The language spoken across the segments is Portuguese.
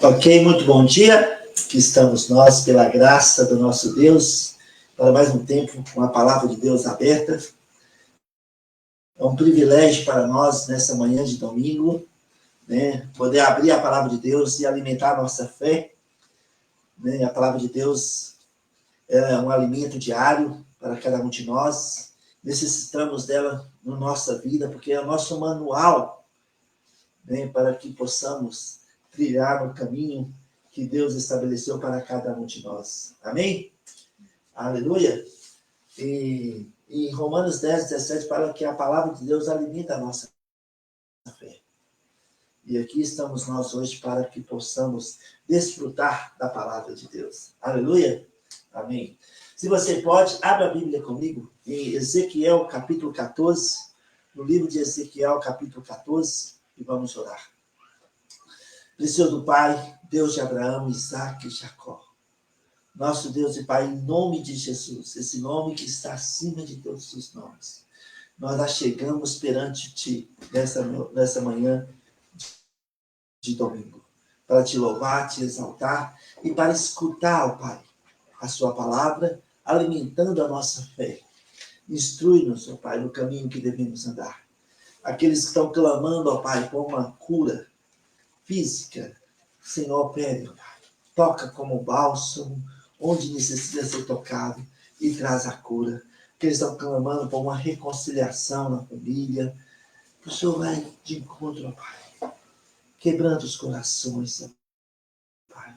Ok, muito bom dia. Aqui estamos nós, pela graça do nosso Deus, para mais um tempo com a palavra de Deus aberta. É um privilégio para nós, nessa manhã de domingo, poder abrir a palavra de Deus e alimentar a nossa fé. A palavra de Deus é um alimento diário para cada um de nós. Necessitamos dela na nossa vida, porque é o nosso manual, para que possamos trilhar no caminho que Deus estabeleceu para cada um de nós. Amém? Aleluia! E em Romanos 10, 17, fala que a palavra de Deus alimenta a nossa fé. E aqui estamos nós hoje para que possamos desfrutar da palavra de Deus. Aleluia! Amém. Se você pode, abra a Bíblia comigo em Ezequiel capítulo 14, no livro de Ezequiel capítulo 14, e vamos orar. Precioso Pai, Deus de Abraão, Isaque e Jacó. Nosso Deus e Pai, em nome de Jesus, esse nome que está acima de todos os nomes, nós achegamos perante Ti nessa manhã de domingo, para Te louvar, Te exaltar e para escutar, ó Pai, a Sua palavra, alimentando a nossa fé. Instrui-nos, ó Pai, no caminho que devemos andar. Aqueles que estão clamando, ó Pai, por uma cura física, Senhor, pede, Pai, toca como bálsamo, onde necessita ser tocado, e traz a cura. Que eles estão clamando por uma reconciliação na família, que o Senhor vai de encontro, Pai, quebrando os corações, Pai.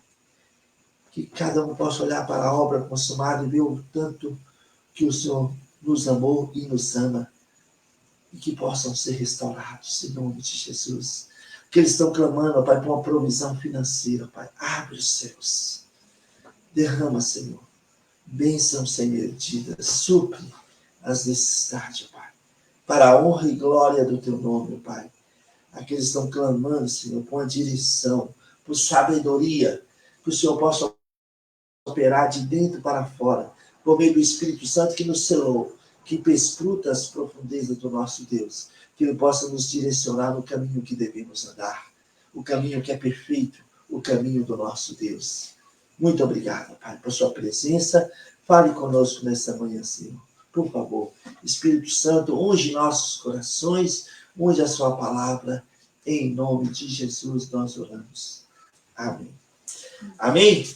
Que cada um possa olhar para a obra consumada e ver o tanto que o Senhor nos amou e nos ama, e que possam ser restaurados, em nome de Jesus. Que eles estão clamando, Pai, por uma provisão financeira, Pai. Abre os céus. Derrama, Senhor. Bênção sem medida. Supre as necessidades, Pai. Para a honra e glória do Teu nome, Pai. Aqueles que estão clamando, Senhor, por uma direção, por sabedoria, que o Senhor possa operar de dentro para fora, por meio do Espírito Santo que nos selou, que perscruta as profundezas do nosso Deus, que Ele possa nos direcionar no caminho que devemos andar, o caminho que é perfeito, o caminho do nosso Deus. Muito obrigado, Pai, por sua presença. Fale conosco nessa manhã, Senhor. Por favor, Espírito Santo, unge nossos corações, unge a sua palavra. Em nome de Jesus nós oramos. Amém. Amém?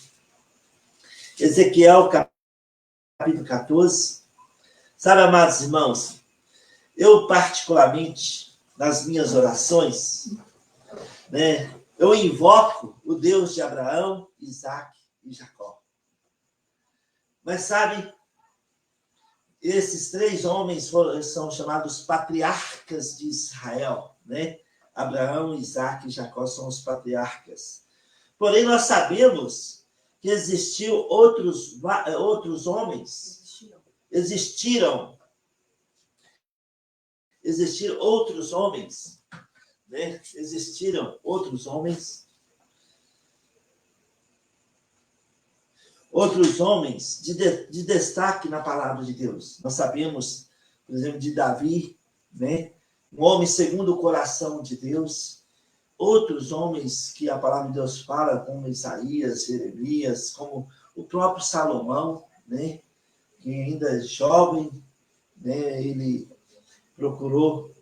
Ezequiel, capítulo 14. Sabe, amados irmãos, eu particularmente, nas minhas orações, eu invoco o Deus de Abraão, Isaque e Jacó. Mas sabe, esses três homens são chamados patriarcas de Israel, Abraão, Isaque e Jacó são os patriarcas. Porém, nós sabemos que existiam outros homens. Existiram outros homens, Existiram outros homens de destaque na palavra de Deus. Nós sabemos, por exemplo, de Davi, um homem segundo o coração de Deus. Outros homens que a palavra de Deus fala, como Isaías, Jeremias, como o próprio Salomão, que ainda é jovem, ele procurou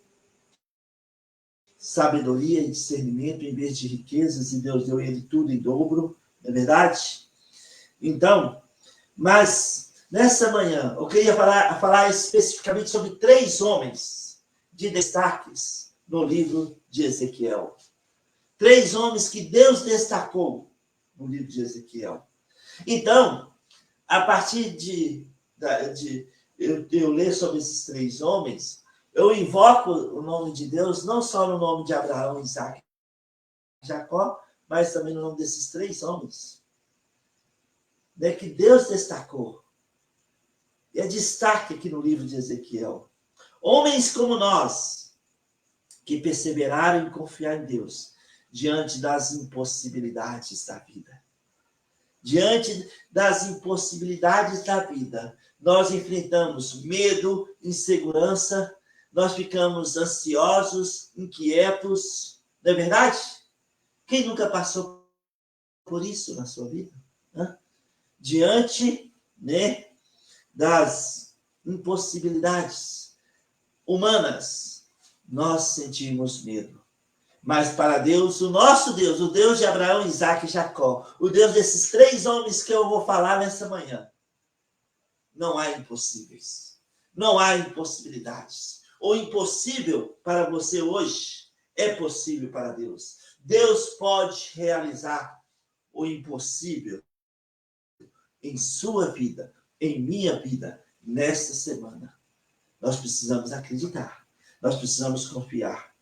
sabedoria e discernimento em vez de riquezas, e Deus deu a ele tudo em dobro, não é verdade? Então, mas nessa manhã, eu queria falar especificamente sobre três homens de destaques no livro de Ezequiel. Três homens que Deus destacou no livro de Ezequiel. Então, a partir de eu ler sobre esses três homens, eu invoco o nome de Deus, não só no nome de Abraão, Isaque e Jacó, mas também no nome desses três homens, que Deus destacou. E é destaque aqui no livro de Ezequiel. Homens como nós, que perseveraram em confiar em Deus, diante das impossibilidades da vida. Diante das impossibilidades da vida, nós enfrentamos medo, insegurança, nós ficamos ansiosos, inquietos, não é verdade? Quem nunca passou por isso na sua vida? Diante, né, das impossibilidades humanas, nós sentimos medo. Mas para Deus, o nosso Deus, o Deus de Abraão, Isaac e Jacó, o Deus desses 3 homens que eu vou falar nessa manhã, não há impossíveis. Não há impossibilidades. O impossível para você hoje é possível para Deus. Deus pode realizar o impossível em sua vida, em minha vida, nesta semana. Nós precisamos acreditar. Nós precisamos confiar.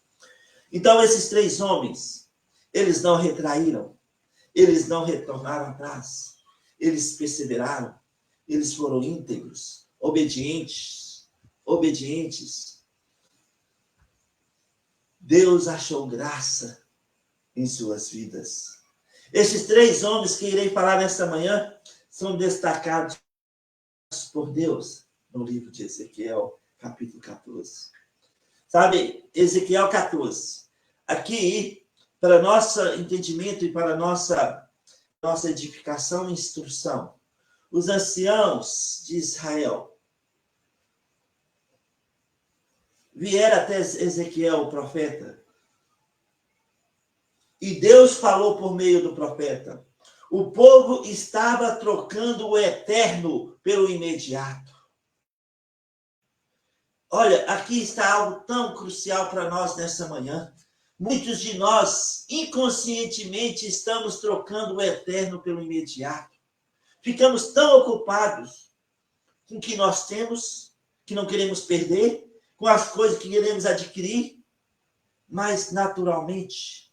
Então, esses 3 homens, eles não retraíram. Eles não retornaram atrás. Eles perseveraram. Eles foram íntegros, obedientes. Deus achou graça em suas vidas. Esses 3 homens que irei falar nesta manhã são destacados por Deus no livro de Ezequiel, capítulo 14. Sabe, Ezequiel 14. Aqui, para nosso entendimento e para nossa edificação e instrução, os anciãos de Israel vieram até Ezequiel, o profeta, e Deus falou por meio do profeta. O povo estava trocando o eterno pelo imediato. Olha, aqui está algo tão crucial para nós nessa manhã. Muitos de nós, inconscientemente, estamos trocando o eterno pelo imediato. Ficamos tão ocupados com o que nós temos, que não queremos perder, com as coisas que queremos adquirir, mas naturalmente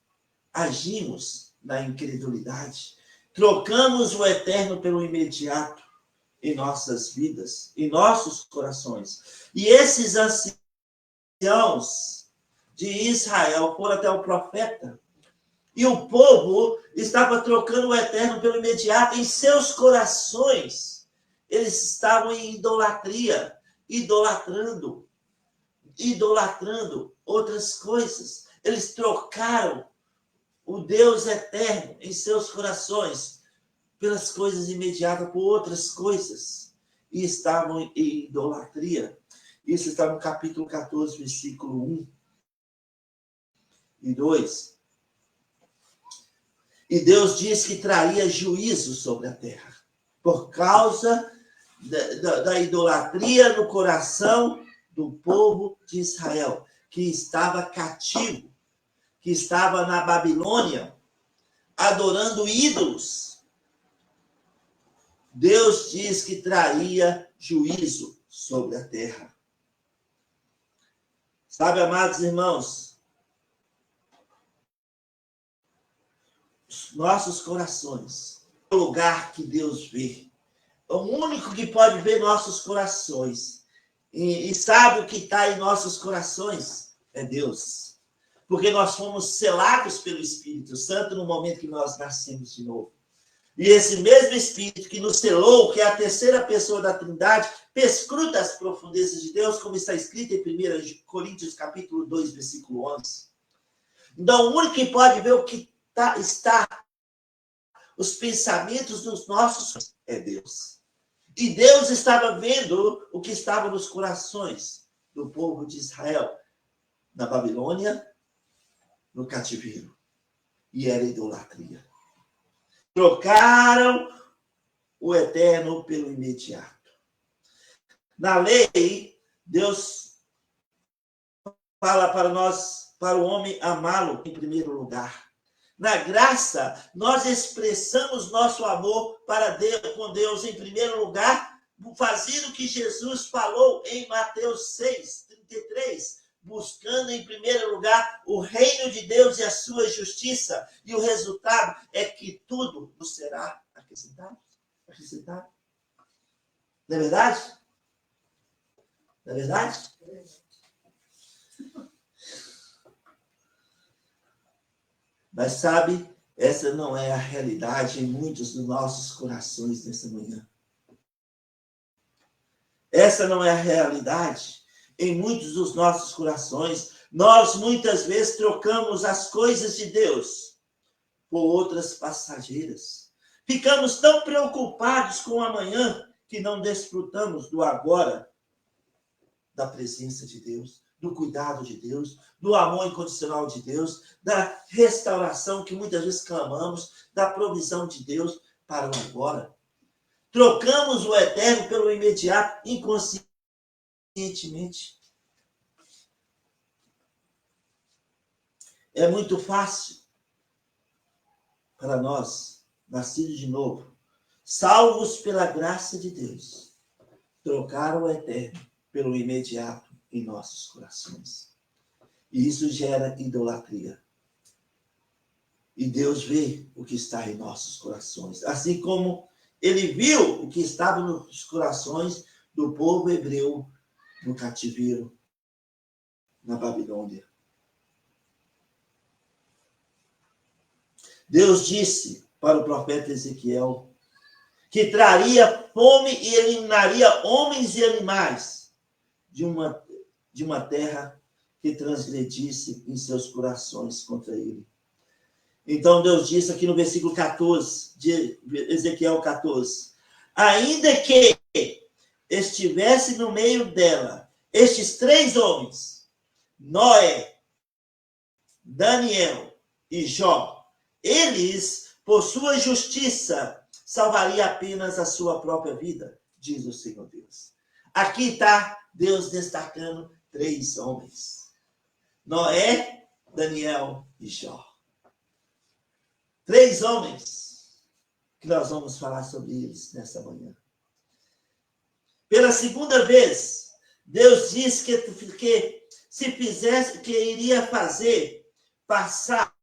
agimos na incredulidade. Trocamos o eterno pelo imediato em nossas vidas, em nossos corações. E esses anciãos de Israel foram até o profeta, e o povo estava trocando o eterno pelo imediato em seus corações. Eles estavam em idolatria, idolatrando outras coisas. Eles trocaram o Deus eterno em seus corações pelas coisas imediatas, por outras coisas. E estavam em idolatria. Isso está no capítulo 14, versículo 1 e 2. E Deus diz que traria juízo sobre a terra, por causa da idolatria no coração do povo de Israel, que estava cativo, que estava na Babilônia, adorando ídolos. Deus diz que traria juízo sobre a terra. Sabe, amados irmãos, nossos corações, o lugar que Deus vê. O único que pode ver nossos corações e sabe o que está em nossos corações é Deus. Porque nós fomos selados pelo Espírito Santo no momento que nós nascemos de novo. E esse mesmo Espírito que nos selou, que é a terceira pessoa da Trindade, perscruta as profundezas de Deus, como está escrito em 1 Coríntios capítulo 2, versículo 11. Então, o único que pode ver o que está os pensamentos dos nossos é Deus. E Deus estava vendo o que estava nos corações do povo de Israel, na Babilônia, no cativeiro. E era idolatria. Trocaram o eterno pelo imediato. Na lei, Deus fala para nós, para o homem amá-lo em primeiro lugar. Na graça, nós expressamos nosso amor para Deus, com Deus em primeiro lugar, fazendo o que Jesus falou em Mateus 6, 33, buscando em primeiro lugar o reino de Deus e a sua justiça, e o resultado é que tudo nos será acrescentado. Não é verdade? Não é verdade? Mas sabe, essa não é a realidade em muitos dos nossos corações nessa manhã. Essa não é a realidade em muitos dos nossos corações. Nós muitas vezes trocamos as coisas de Deus por outras passageiras. Ficamos tão preocupados com o amanhã que não desfrutamos do agora, da presença de Deus, do cuidado de Deus, do amor incondicional de Deus, da restauração que muitas vezes clamamos, da provisão de Deus para o agora. Trocamos o eterno pelo imediato, inconscientemente. É muito fácil para nós, nascidos de novo, salvos pela graça de Deus, trocar o eterno pelo imediato em nossos corações. E isso gera idolatria. E Deus vê o que está em nossos corações. Assim como ele viu o que estava nos corações do povo hebreu no cativeiro na Babilônia. Deus disse para o profeta Ezequiel que traria fome e eliminaria homens e animais de uma terra que transgredisse em seus corações contra ele. Então Deus disse aqui no versículo 14, de Ezequiel 14, ainda que estivesse no meio dela estes 3 homens, Noé, Daniel e Jó, eles, por sua justiça, salvaria apenas a sua própria vida, diz o Senhor Deus. Aqui está Deus destacando 3 homens. Noé, Daniel e Jó. 3 homens que nós vamos falar sobre eles nessa manhã. Pela segunda vez, Deus disse que se fizesse, que iria fazer passar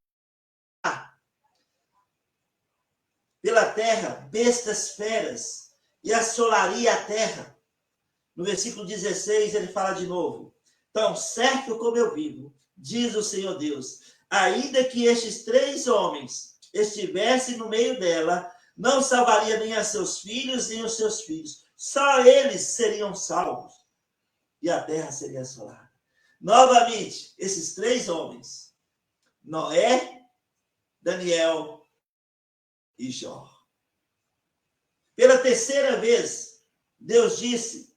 pela terra bestas feras e assolaria a terra. No versículo 16 ele fala de novo. Tão certo como eu vivo, diz o Senhor Deus, ainda que estes 3 homens estivessem no meio dela, não salvaria nem a seus filhos, nem os seus filhos. Só eles seriam salvos. E a terra seria assolada. Novamente, esses 3 homens, Noé, Daniel e Jó. Pela terceira vez, Deus disse,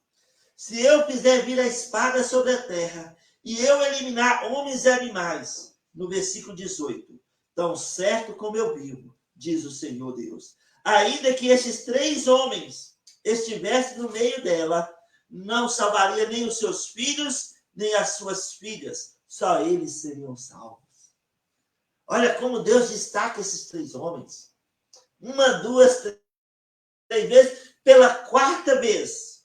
se eu fizer vir a espada sobre a terra, e eu eliminar homens e animais, no versículo 18, tão certo como eu vivo, diz o Senhor Deus, ainda que estes 3 homens estivessem no meio dela, não salvaria nem os seus filhos, nem as suas filhas, só eles seriam salvos. Olha como Deus destaca esses 3 homens. 1, 2, 3 vezes. Pela 4ª vez,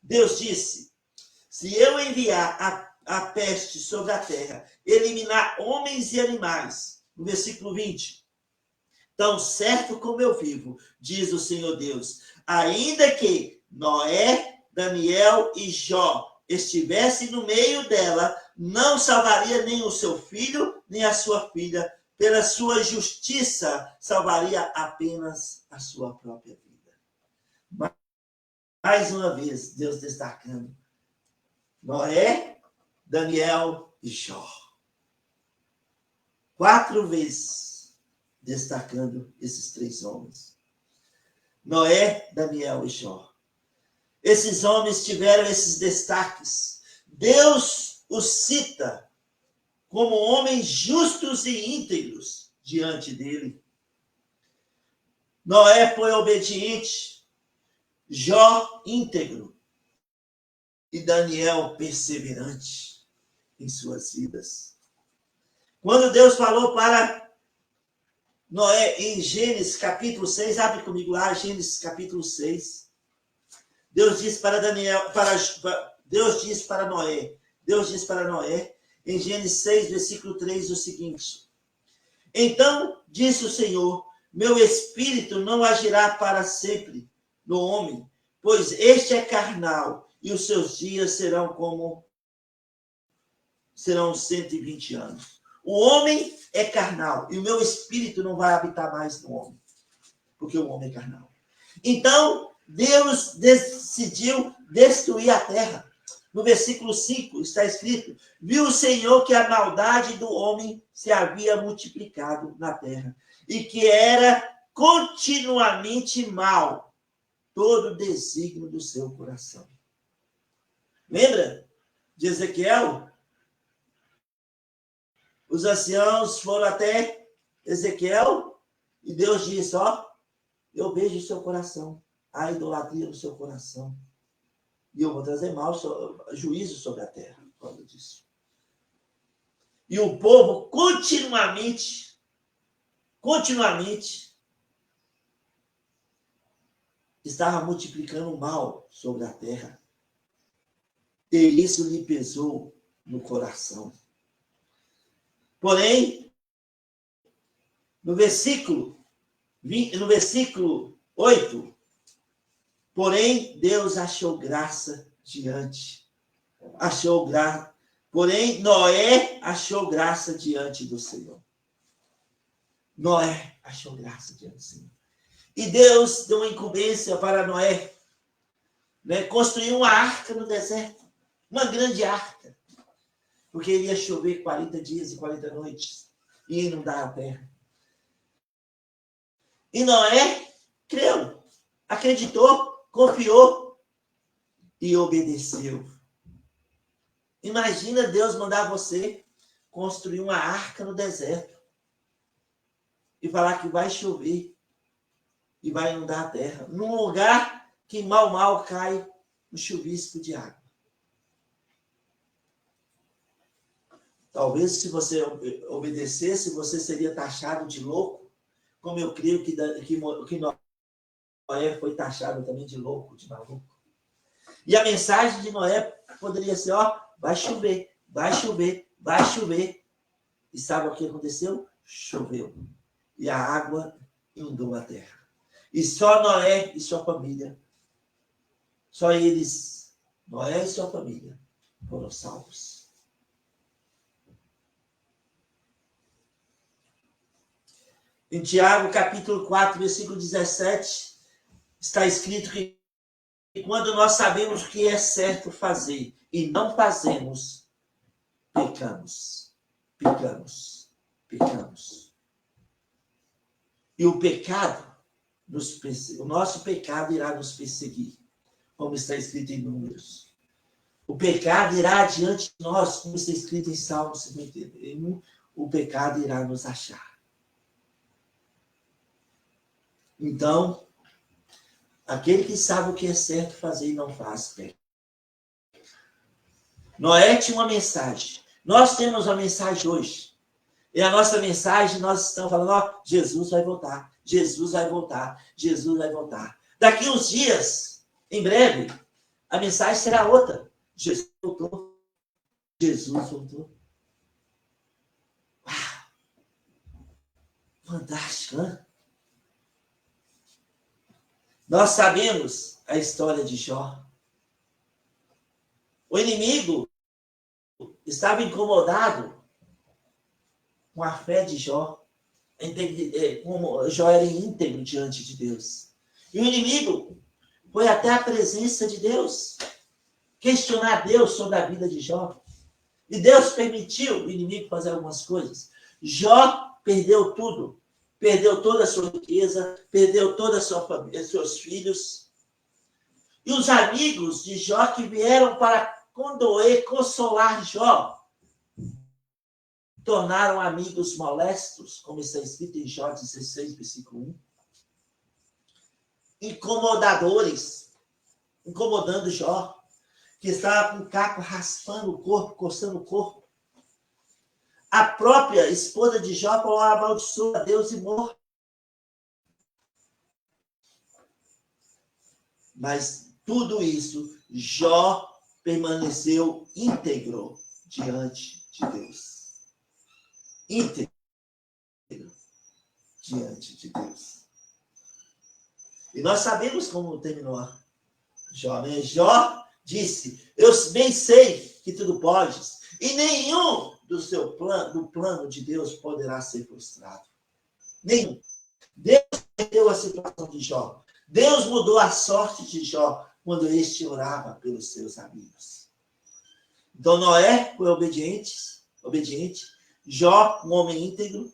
Deus disse, se eu enviar a peste sobre a terra, eliminar homens e animais, no versículo 20, tão certo como eu vivo, diz o Senhor Deus, ainda que Noé, Daniel e Jó estivessem no meio dela, não salvaria nem o seu filho, nem a sua filha, pela sua justiça, salvaria apenas a sua própria vida. Mais uma vez, Deus destacando Noé, Daniel e Jó. 4 vezes destacando esses 3 homens. Noé, Daniel e Jó. Esses homens tiveram esses destaques. Deus os cita como homens justos e íntegros diante dele. Noé foi obediente, Jó íntegro e Daniel perseverante em suas vidas. Quando Deus falou para Noé em Gênesis capítulo 6, abre comigo lá, Gênesis capítulo 6. Deus disse para Noé, em Gênesis 6, versículo 3, o seguinte: então disse o Senhor, meu espírito não agirá para sempre no homem, pois este é carnal, e os seus dias serão 120 anos. O homem é carnal, e o meu espírito não vai habitar mais no homem, porque o homem é carnal. Então, Deus decidiu destruir a terra. No versículo 5 está escrito: viu o Senhor que a maldade do homem se havia multiplicado na terra, e que era continuamente mal todo o desígnio do seu coração. Lembra de Ezequiel? Os anciãos foram até Ezequiel e Deus disse: ó, eu vejo o seu coração, a idolatria no seu coração. E eu vou trazer juízo sobre a terra por causa disso. E o povo continuamente estava multiplicando o mal sobre a terra. E isso lhe pesou no coração. Porém, no versículo 8, porém, Deus achou graça porém, Noé achou graça diante do Senhor. Noé achou graça diante do Senhor. E Deus deu uma incumbência para Noé, né, construir uma arca no deserto, uma grande arca, porque iria chover 40 dias e 40 noites, e inundar a terra. E Noé creu, acreditou, confiou e obedeceu. Imagina Deus mandar você construir uma arca no deserto e falar que vai chover e vai inundar a terra, num lugar que mal cai um chuvisco de água. Talvez, se você obedecesse, você seria taxado de louco, como eu creio que Noé foi taxado também de louco, de maluco. E a mensagem de Noé poderia ser: ó, vai chover, vai chover, vai chover. E sabe o que aconteceu? Choveu. E a água inundou a terra. E só Noé e sua família, só eles, Noé e sua família, foram salvos. Em Tiago, capítulo 4, versículo 17, está escrito que quando nós sabemos o que é certo fazer e não fazemos, pecamos. E o nosso pecado irá nos perseguir, como está escrito em Números. O pecado irá diante de nós, como está escrito em Salmo 51, o pecado irá nos achar. Então, aquele que sabe o que é certo fazer e não faz, peca. Noé tinha uma mensagem. Nós temos uma mensagem hoje. E a nossa mensagem, nós estamos falando: ó, Jesus vai voltar, Jesus vai voltar, Jesus vai voltar. Daqui uns dias, em breve, a mensagem será outra. Jesus voltou. Jesus voltou. Uau! Fantástico, né? Nós sabemos a história de Jó. O inimigo estava incomodado com a fé de Jó. Como Jó era íntegro diante de Deus. E o inimigo foi até a presença de Deus, questionar Deus sobre a vida de Jó. E Deus permitiu o inimigo fazer algumas coisas. Jó perdeu tudo. Perdeu toda a sua riqueza, perdeu toda a sua família, seus filhos. E os amigos de Jó que vieram para condoer, consolar Jó, tornaram amigos molestos, como está escrito em Jó 16, versículo 1. Incomodadores, incomodando Jó, que estava com o caco raspando o corpo, coçando o corpo. A própria esposa de Jó falou: amaldiçoa a Deus e morra. Mas tudo isso, Jó permaneceu íntegro diante de Deus. Íntegro diante de Deus. E nós sabemos como terminou Jó, né? Jó disse: eu bem sei que tudo podes, e nenhum do plano de Deus poderá ser frustrado. Nenhum. Deus deu a situação de Jó. Deus mudou a sorte de Jó quando este orava pelos seus amigos. Então, Noé foi obediente, Jó, um homem íntegro,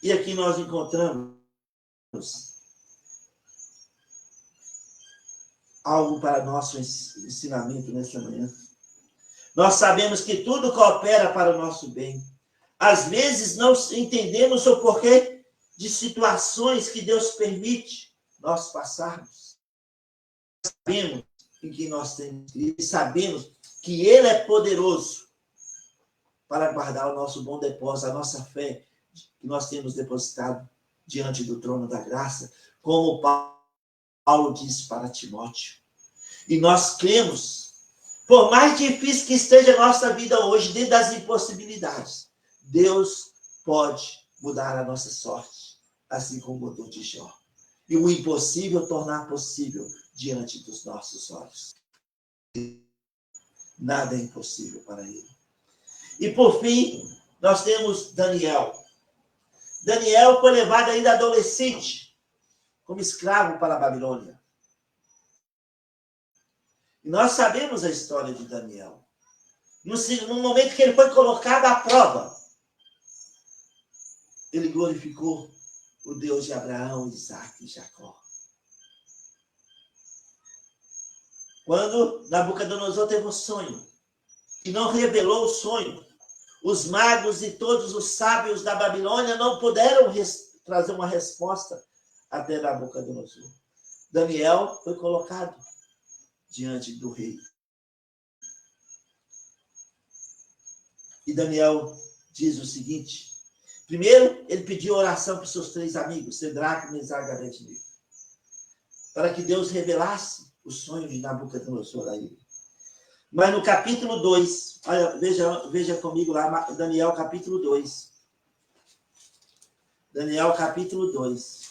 e aqui nós encontramos algo para nosso ensinamento nessa manhã. Nós sabemos que tudo coopera para o nosso bem. Às vezes não entendemos o porquê de situações que Deus permite nós passarmos. Sabemos em que nós temos e sabemos que Ele é poderoso para guardar o nosso bom depósito, a nossa fé que nós temos depositado diante do trono da graça, como Paulo disse para Timóteo. E nós cremos, por mais difícil que esteja a nossa vida hoje, dentro das impossibilidades, Deus pode mudar a nossa sorte, assim como mudou de Jó. E o impossível tornar possível diante dos nossos olhos. Nada é impossível para Ele. E por fim, nós temos Daniel. Daniel foi levado ainda adolescente, como escravo para a Babilônia. E nós sabemos a história de Daniel. No momento que ele foi colocado à prova, ele glorificou o Deus de Abraão, Isaac e Jacó. Quando Nabucodonosor teve um sonho e não revelou o sonho, os magos e todos os sábios da Babilônia não puderam trazer uma resposta até Nabucodonosor. Daniel foi colocado diante do rei. E Daniel diz o seguinte: primeiro, ele pediu oração para os seus 3 amigos, Sedraque, Mesaque e Abednego, para que Deus revelasse o sonho de Nabucodonosor a ele. Mas no capítulo 2, olha, veja comigo lá, Daniel capítulo 2. Daniel capítulo 2.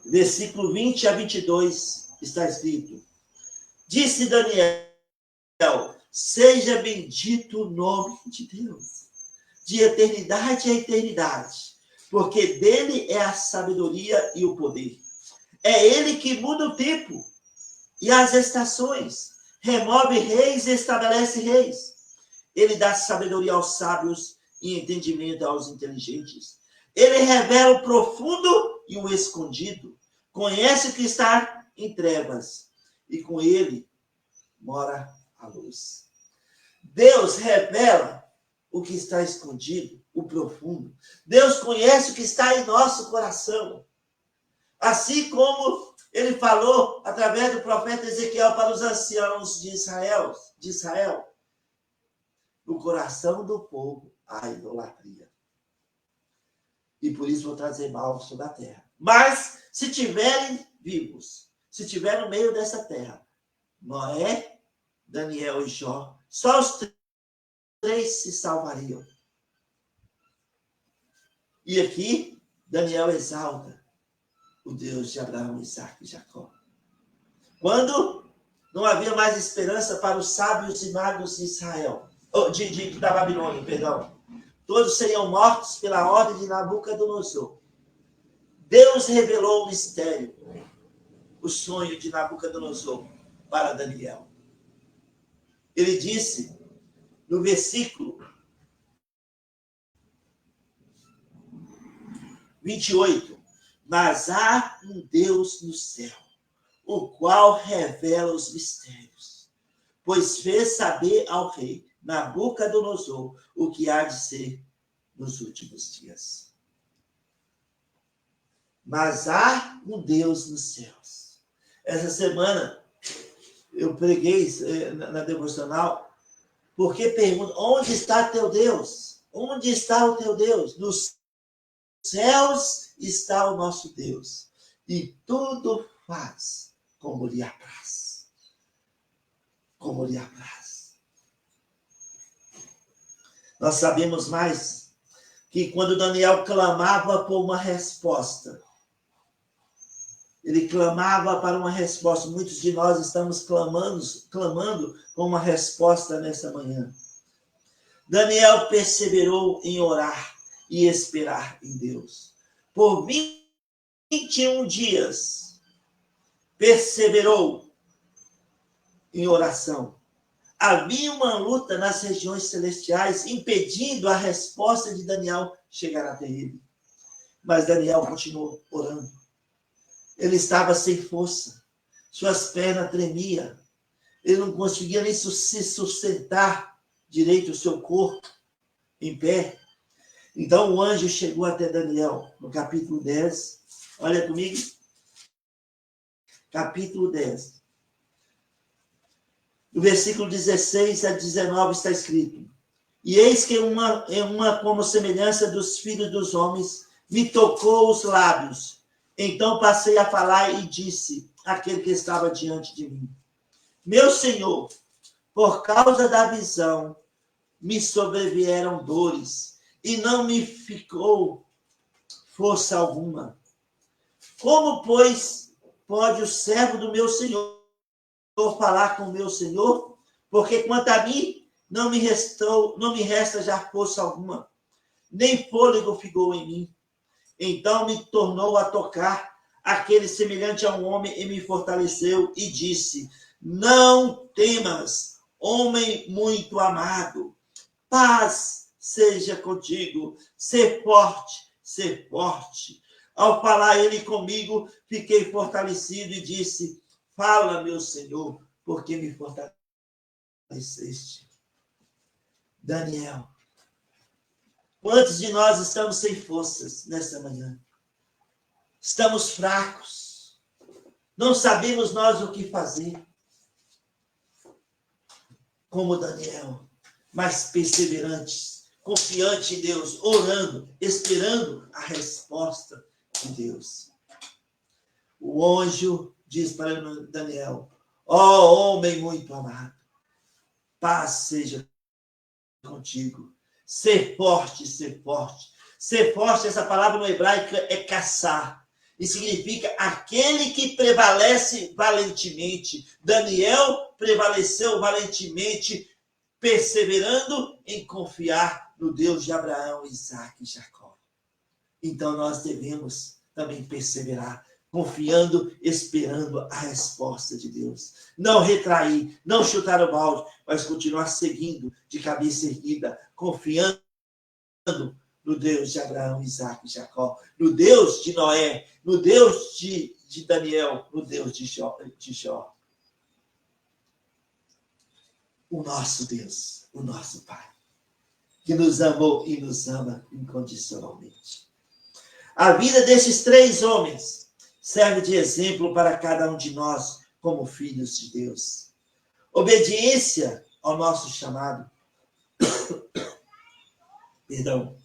Versículo 20 a 22 está escrito: disse Daniel, seja bendito o nome de Deus, de eternidade a eternidade, porque dele é a sabedoria e o poder. É ele que muda o tempo e as estações, remove reis e estabelece reis. Ele dá sabedoria aos sábios e entendimento aos inteligentes. Ele revela o profundo e o escondido. Conhece o que está em trevas, e com ele mora a luz. Deus revela o que está escondido, o profundo. Deus conhece o que está em nosso coração. Assim como ele falou através do profeta Ezequiel para os anciãos de Israel. No coração do povo há idolatria. E por isso vou trazer mal sobre a terra. Mas, se tiverem vivos, se tiver no meio dessa terra, Noé, Daniel e Jó, só os 3 se salvariam. E aqui, Daniel exalta o Deus de Abraão, Isaac e Jacó. Quando não havia mais esperança para os sábios e magos de Israel, da Babilônia, perdão, todos seriam mortos pela ordem de Nabucodonosor. Deus revelou o mistério, o sonho de Nabucodonosor para Daniel. Ele disse no versículo 28, mas há um Deus no céu, o qual revela os mistérios, pois fez saber ao rei Nabucodonosor o que há de ser nos últimos dias. Mas há um Deus nos céus. Essa semana eu preguei na devocional, porque pergunto, onde está teu Deus? Onde está o teu Deus? Nos céus está o nosso Deus, e tudo faz como lhe apraz. Como lhe apraz. Nós sabemos mais que quando Daniel clamava por uma resposta, ele clamava para uma resposta. Muitos de nós estamos clamando por uma resposta nessa manhã. Daniel perseverou em orar e esperar em Deus. Por 21 dias, perseverou em oração Havia uma luta nas regiões celestiais, impedindo a resposta de Daniel chegar até ele. Mas Daniel continuou orando. Ele estava sem força. Suas pernas tremiam. Ele não conseguia nem se sustentar direito o seu corpo em pé. Então o anjo chegou até Daniel, no capítulo 10. Olha comigo. Capítulo 10. No versículo 16 a 19 está escrito: E eis que uma como semelhança dos filhos dos homens me tocou os lábios. Então passei a falar e disse àquele que estava diante de mim: Meu Senhor, por causa da visão, me sobrevieram dores, e não me ficou força alguma. Como, pois, pode o servo do meu Senhor falar com o meu Senhor? Porque quanto a mim, não me resta já força alguma, nem fôlego ficou em mim. Então me tornou a tocar aquele semelhante a um homem e me fortaleceu e disse: Não temas, homem muito amado, paz seja contigo, ser forte, ser forte. Ao falar ele comigo, fiquei fortalecido e disse: Fala, meu Senhor, porque me fortaleceste. Daniel, quantos de nós estamos sem forças nessa manhã? Estamos fracos. Não sabemos nós o que fazer. Como Daniel, mas perseverantes, confiante em Deus, orando, esperando a resposta de Deus. O anjo diz para Daniel: Ó homem muito amado, paz seja contigo. Ser forte, ser forte. Ser forte, essa palavra no hebraico é caçar. E significa aquele que prevalece valentemente. Daniel prevaleceu valentemente, perseverando em confiar no Deus de Abraão, Isaac e Jacó. Então nós devemos também perseverar, confiando, esperando a resposta de Deus. Não retrair, não chutar o balde, mas continuar seguindo de cabeça erguida, confiando no Deus de Abraão, Isaac e Jacó, no Deus de Noé, no Deus de Daniel, no Deus de Jó. O nosso Deus, o nosso Pai, que nos amou e nos ama incondicionalmente. A vida desses três homens serve de exemplo para cada um de nós como filhos de Deus. Obediência ao nosso chamado. Perdão.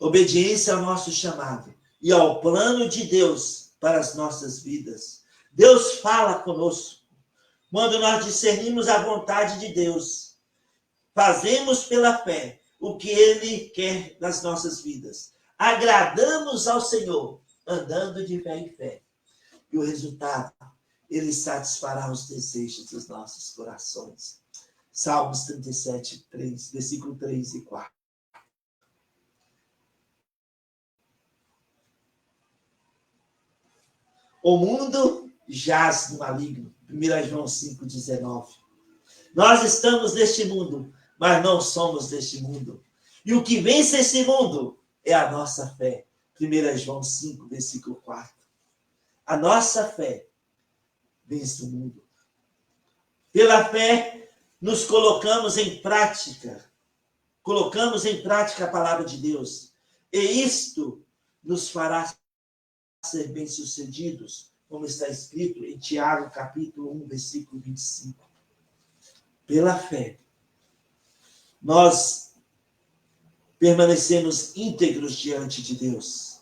Obediência ao nosso chamado e ao plano de Deus para as nossas vidas. Deus fala conosco. Quando nós discernimos a vontade de Deus, fazemos pela fé o que Ele quer nas nossas vidas. Agradamos ao Senhor, andando de fé em fé. E o resultado, Ele satisfará os desejos dos nossos corações. Salmos 37, 3, versículo 3 e 4. O mundo jaz no maligno. 1 João 5, 19. Nós estamos neste mundo, mas não somos deste mundo. E o que vence esse mundo é a nossa fé. 1 João 5, versículo 4. A nossa fé vence o mundo. Pela fé, nos colocamos em prática. Colocamos em prática a palavra de Deus. E isto nos fará ser bem-sucedidos, como está escrito em Tiago, capítulo 1, versículo 25. Pela fé, nós permanecemos íntegros diante de Deus.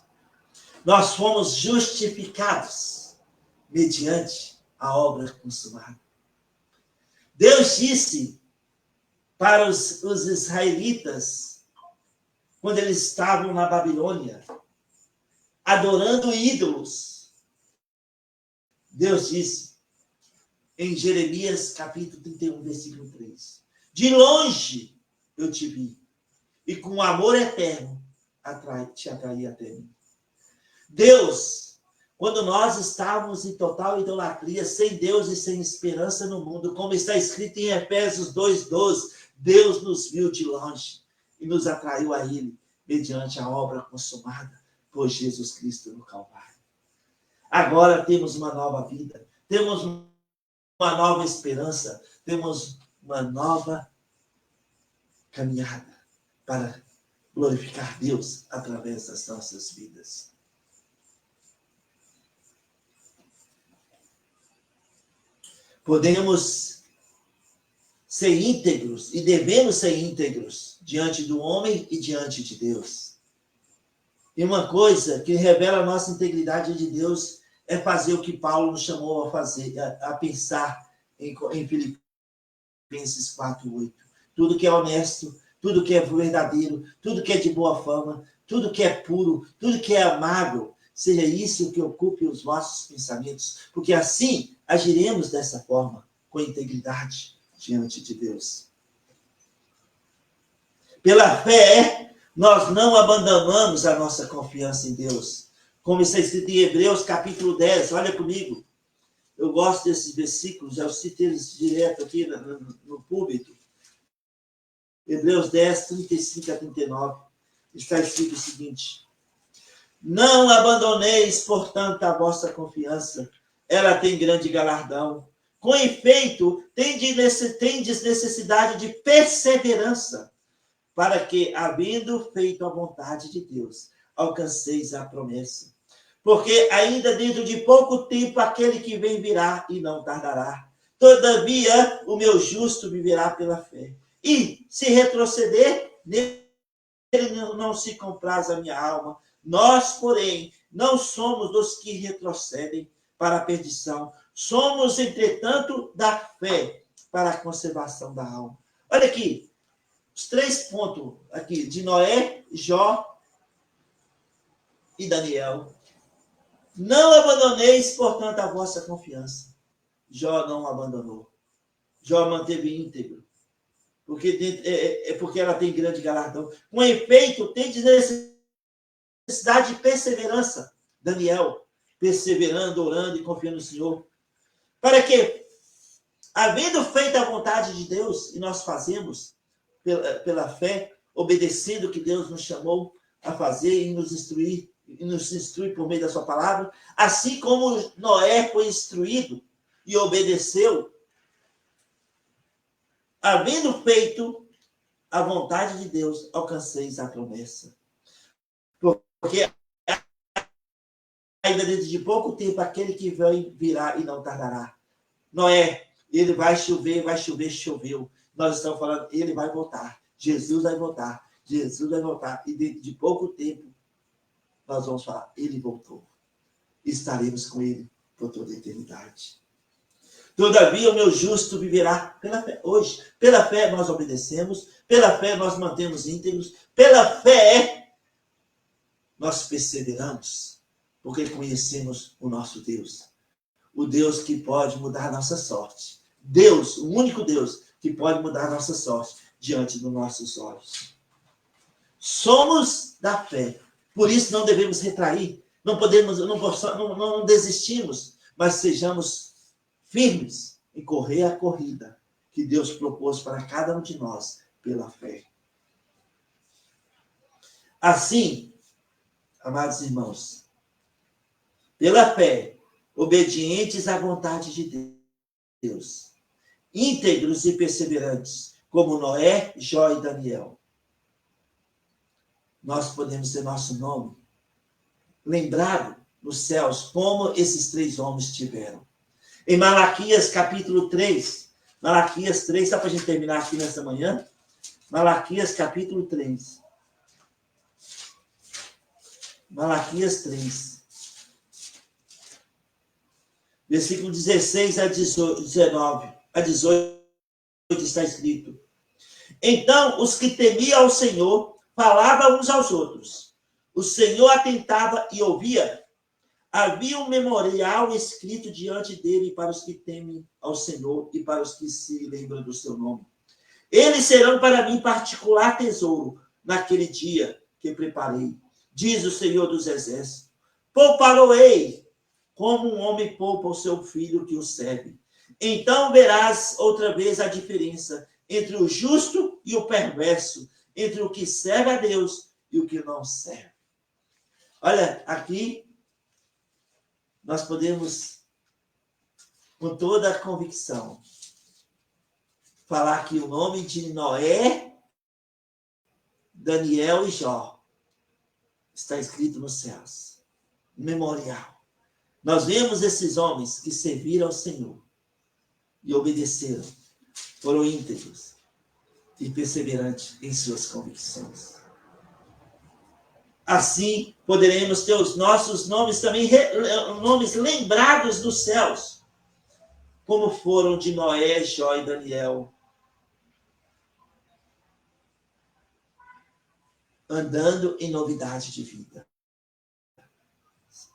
Nós fomos justificados mediante a obra consumada. Deus disse para os israelitas, quando eles estavam na Babilônia, adorando ídolos, Deus disse em Jeremias capítulo 31, versículo 3: De longe eu te vi, e com amor eterno te atraí até mim. Deus Quando nós estávamos em total idolatria, sem Deus e sem esperança no mundo, como está escrito em Efésios 2:12, Deus nos viu de longe e nos atraiu a Ele, mediante a obra consumada por Jesus Cristo no Calvário. Agora temos uma nova vida, temos uma nova esperança, temos uma nova caminhada para glorificar Deus através das nossas vidas. Podemos ser íntegros e devemos ser íntegros diante do homem e diante de Deus. E uma coisa que revela a nossa integridade de Deus é fazer o que Paulo nos chamou a fazer, a pensar em Filipenses 4:8. Tudo que é honesto, tudo que é verdadeiro, tudo que é de boa fama, tudo que é puro, tudo que é amável, seja isso que ocupe os vossos pensamentos, porque assim agiremos dessa forma, com integridade diante de Deus. Pela fé, nós não abandonamos a nossa confiança em Deus. Como está escrito em Hebreus, capítulo 10, olha comigo. Eu gosto desses versículos, eu citei eles direto aqui no púlpito. Hebreus 10, 35 a 39. Está escrito o seguinte: não abandoneis, portanto, a vossa confiança. Ela tem grande galardão. Com efeito, tendes necessidade de perseverança, para que, havendo feito a vontade de Deus, alcanceis a promessa. Porque ainda dentro de pouco tempo aquele que vem virá e não tardará. Todavia, o meu justo viverá pela fé. E, se retroceder, nele não se compraz a minha alma. Nós, porém, não somos dos que retrocedem para a perdição. Somos, entretanto, da fé para a conservação da alma. Olha aqui, os 3 pontos aqui, de Noé, Jó e Daniel. Não abandoneis, portanto, a vossa confiança. Jó não abandonou. Jó manteve íntegro. Porque ela tem grande galardão. Com efeito, tem necessidade de perseverança. Daniel, perseverando, orando e confiando no Senhor. Para que, havendo feito a vontade de Deus, e nós fazemos pela fé, obedecendo o que Deus nos chamou a fazer e nos instrui por meio da sua palavra, assim como Noé foi instruído e obedeceu, havendo feito a vontade de Deus, alcanceis a promessa. Porque ainda dentro de pouco tempo, aquele que vem virá e não tardará. Noé, ele vai chover, choveu. Nós estamos falando, ele vai voltar. Jesus vai voltar. Jesus vai voltar. E dentro de pouco tempo, nós vamos falar, ele voltou. Estaremos com ele por toda a eternidade. Todavia, o meu justo viverá pela fé. Hoje, pela fé nós obedecemos, pela fé nós mantemos íntegros, pela fé nós perseveramos, porque conhecemos o nosso Deus. O Deus que pode mudar a nossa sorte. Deus, o único Deus que pode mudar a nossa sorte diante dos nossos olhos. Somos da fé. Por isso não devemos retrair. Não desistimos, mas sejamos firmes em correr a corrida que Deus propôs para cada um de nós pela fé. Assim, amados irmãos, pela fé, obedientes à vontade de Deus, íntegros e perseverantes, como Noé, Jó e Daniel, nós podemos ter nosso nome lembrado nos céus, como esses 3 homens tiveram. Em Malaquias capítulo 3, Malaquias 3, só para a gente terminar aqui nessa manhã, Malaquias capítulo 3. Malaquias 3. Versículo 16 a 19, a 18 está escrito: então os que temiam ao Senhor falavam uns aos outros. O Senhor atentava e ouvia. Havia um memorial escrito diante dele para os que temem ao Senhor e para os que se lembram do seu nome. Eles serão para mim particular tesouro naquele dia que preparei, diz o Senhor dos Exércitos. Poupá-lo-ei como um homem poupa o seu filho que o serve. Então verás outra vez a diferença entre o justo e o perverso, entre o que serve a Deus e o que não serve. Olha, aqui nós podemos, com toda a convicção, falar que o nome de Noé, Daniel e Jó está escrito nos céus. Memorial. Nós vemos esses homens que serviram ao Senhor e obedeceram, foram íntegros e perseverantes em suas convicções. Assim, poderemos ter os nossos nomes também, nomes lembrados dos céus, como foram de Noé, Jó e Daniel, andando em novidade de vida.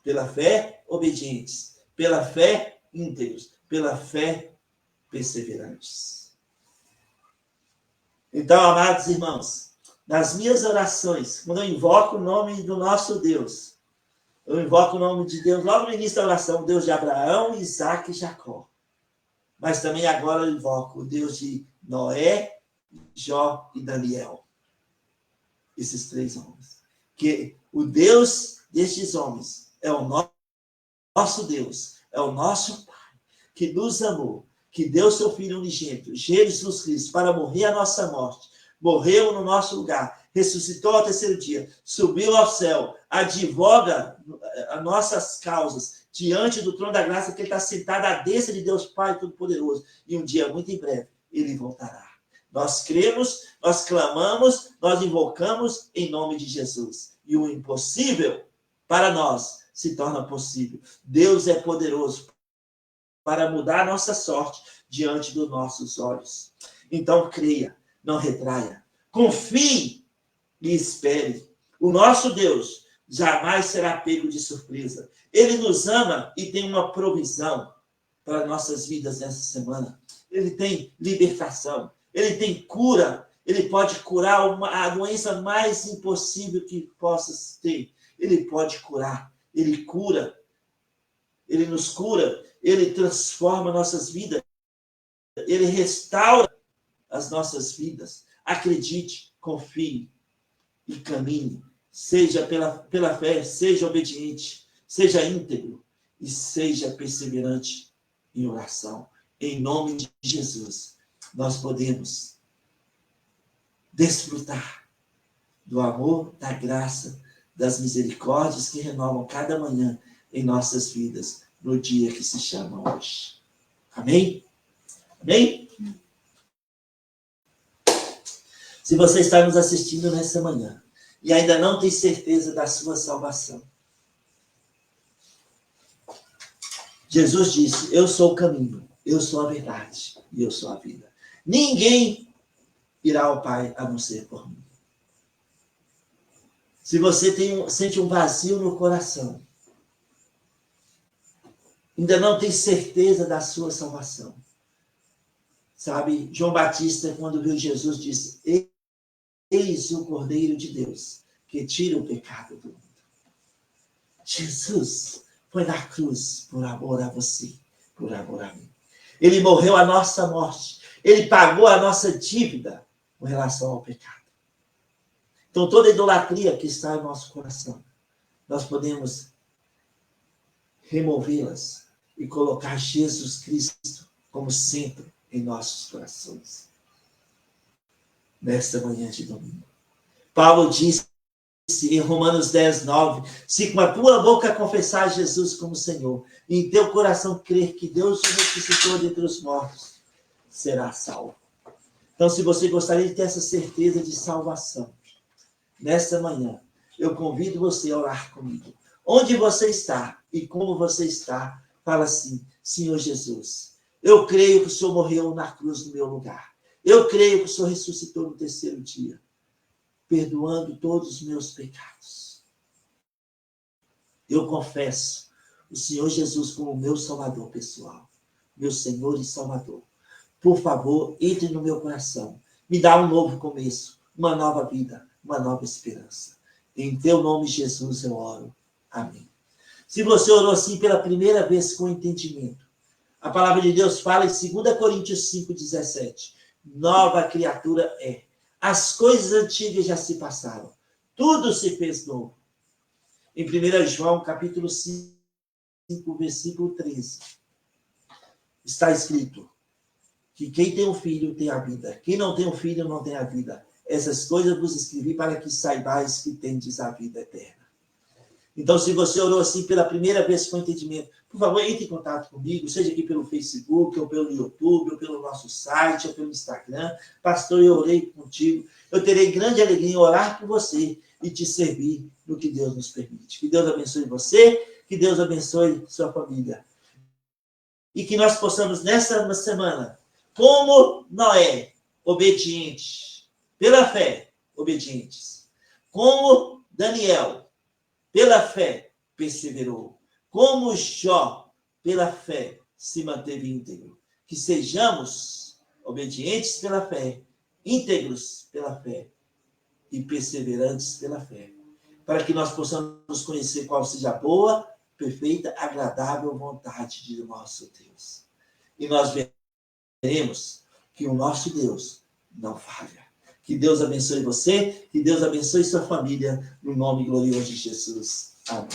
Pela fé, obedientes. Pela fé, íntegros. Pela fé, perseverantes. Então, amados irmãos, nas minhas orações, quando eu invoco o nome do nosso Deus, eu invoco o nome de Deus logo no início da oração, Deus de Abraão, Isaac e Jacó. Mas também agora eu invoco o Deus de Noé, Jó e Daniel. Esses três homens. Que o Deus destes homens é o nosso Deus, é o nosso Pai, que nos amou, que deu seu Filho unigênito, Jesus Cristo, para morrer a nossa morte, morreu no nosso lugar, ressuscitou ao terceiro dia, subiu ao céu, advoga as nossas causas diante do trono da graça, que ele está sentado à destra de Deus Pai Todo-Poderoso, e um dia, muito em breve, ele voltará. Nós cremos, nós clamamos, nós invocamos em nome de Jesus. E o impossível para nós se torna possível. Deus é poderoso para mudar a nossa sorte diante dos nossos olhos. Então, creia, não retraia. Confie e espere. O nosso Deus jamais será pego de surpresa. Ele nos ama e tem uma provisão para nossas vidas nessa semana. Ele tem libertação. Ele tem cura. Ele pode curar a doença mais impossível que possas ter. Ele pode curar. Ele cura. Ele nos cura. Ele transforma nossas vidas. Ele restaura as nossas vidas. Acredite, confie e caminhe. Seja pela fé, seja obediente, seja íntegro e seja perseverante em oração. Em nome de Jesus, nós podemos desfrutar do amor, da graça, das misericórdias que renovam cada manhã em nossas vidas, no dia que se chama hoje. Amém? Amém? Se você está nos assistindo nessa manhã e ainda não tem certeza da sua salvação, Jesus disse: eu sou o caminho, eu sou a verdade e eu sou a vida. Ninguém irá ao Pai a não ser por mim. Se você sente um vazio no coração, ainda não tem certeza da sua salvação, sabe, João Batista, quando viu Jesus, disse: eis o Cordeiro de Deus, que tira o pecado do mundo. Jesus foi na cruz por amor a você, por amor a mim. Ele morreu a nossa morte. Ele pagou a nossa dívida com relação ao pecado. Então, toda idolatria que está no nosso coração, nós podemos removê-las e colocar Jesus Cristo como centro em nossos corações. Nesta manhã de domingo. Paulo disse em Romanos 10, 9, se com a tua boca confessar Jesus como Senhor, e em teu coração crer que Deus o ressuscitou dentre os mortos, será salvo. Então, se você gostaria de ter essa certeza de salvação, nesta manhã, eu convido você a orar comigo. Onde você está e como você está, fala assim: Senhor Jesus, eu creio que o Senhor morreu na cruz no meu lugar. Eu creio que o Senhor ressuscitou no terceiro dia, perdoando todos os meus pecados. Eu confesso o Senhor Jesus como meu Salvador pessoal, meu Senhor e Salvador. Por favor, entre no meu coração. Me dá um novo começo, uma nova vida, uma nova esperança. Em teu nome, Jesus, eu oro. Amém. Se você orou assim pela primeira vez com entendimento, a palavra de Deus fala em 2 Coríntios 5,17. Nova criatura é. As coisas antigas já se passaram. Tudo se fez novo. Em 1 João, capítulo 5, versículo 13. Está escrito que quem tem um filho tem a vida. Quem não tem um filho não tem a vida. Essas coisas vos escrevi para que saibais que tendes a vida eterna. Então, se você orou assim pela primeira vez com entendimento, por favor, entre em contato comigo, seja aqui pelo Facebook, ou pelo YouTube, ou pelo nosso site, ou pelo Instagram. Pastor, eu orei contigo. Eu terei grande alegria em orar por você e te servir no que Deus nos permite. Que Deus abençoe você, que Deus abençoe sua família. E que nós possamos, nessa semana, como Noé, obediente, pela fé, obedientes. Como Daniel, pela fé, perseverou. Como Jó, pela fé, se manteve íntegro. Que sejamos obedientes pela fé, íntegros pela fé e perseverantes pela fé. Para que nós possamos conhecer qual seja a boa, perfeita, agradável vontade de nosso Deus. E nós veremos que o nosso Deus não falha. Que Deus abençoe você, que Deus abençoe sua família, no nome glorioso de Jesus. Amém.